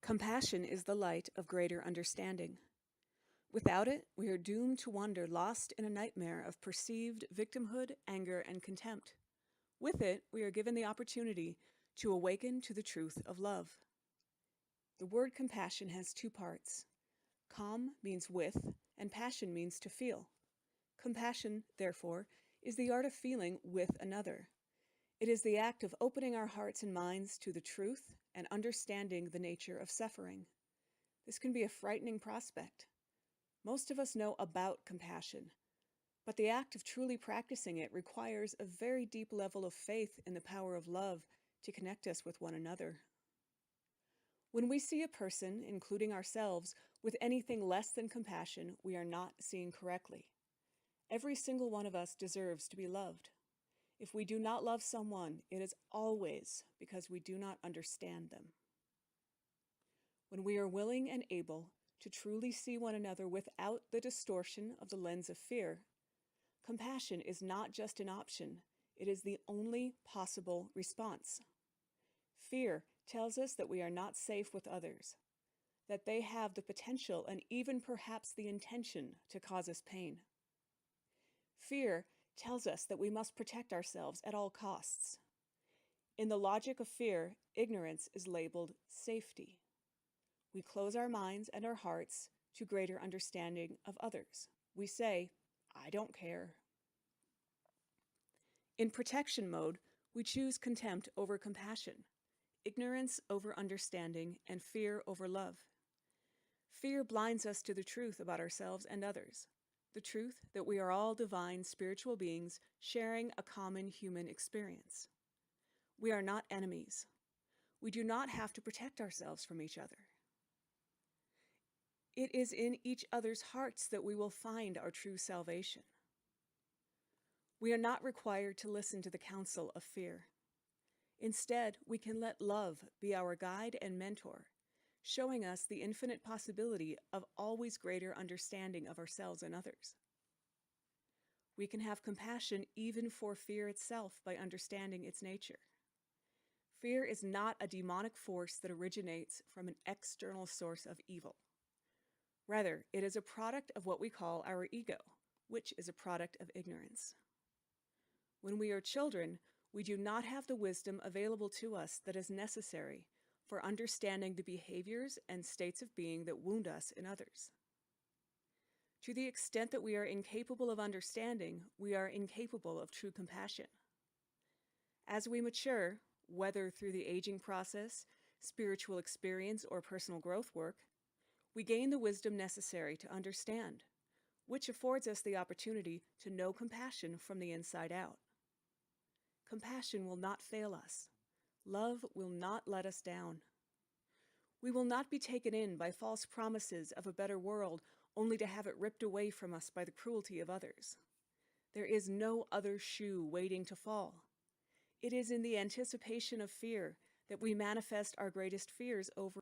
Compassion is the light of greater understanding. Without it, we are doomed to wander lost in a nightmare of perceived victimhood, anger, and contempt. With it, we are given the opportunity to awaken to the truth of love. The word compassion has two parts. Com means with, and passion means to feel. Compassion, therefore, is the art of feeling with another. It is the act of opening our hearts and minds to the truth and understanding the nature of suffering. This can be a frightening prospect. Most of us know about compassion, but the act of truly practicing it requires a very deep level of faith in the power of love to connect us with one another. When we see a person, including ourselves, with anything less than compassion, we are not seeing correctly. Every single one of us deserves to be loved. If we do not love someone, it is always because we do not understand them. When we are willing and able to truly see one another without the distortion of the lens of fear, compassion is not just an option, it is the only possible response. Fear tells us that we are not safe with others, that they have the potential and even perhaps the intention to cause us pain. Fear tells us that we must protect ourselves at all costs. In the logic of fear, ignorance is labeled safety. We close our minds and our hearts to greater understanding of others. We say, I don't care. In protection mode, we choose contempt over compassion, ignorance over understanding, and fear over love. Fear blinds us to the truth about ourselves and others, the truth that we are all divine spiritual beings sharing a common human experience. We are not enemies. We do not have to protect ourselves from each other. It is in each other's hearts that we will find our true salvation. We are not required to listen to the counsel of fear. Instead, we can let love be our guide and mentor, showing us the infinite possibility of always greater understanding of ourselves and others. We can have compassion even for fear itself by understanding its nature. Fear is not a demonic force that originates from an external source of evil. Rather, it is a product of what we call our ego, which is a product of ignorance. When we are children, we do not have the wisdom available to us that is necessary for understanding the behaviors and states of being that wound us in others. To the extent that we are incapable of understanding, we are incapable of true compassion. As we mature, whether through the aging process, spiritual experience, or personal growth work, we gain the wisdom necessary to understand, which affords us the opportunity to know compassion from the inside out. Compassion will not fail us. Love will not let us down. We will not be taken in by false promises of a better world only to have it ripped away from us by the cruelty of others. There is no other shoe waiting to fall. It is in the anticipation of fear that we manifest our greatest fears over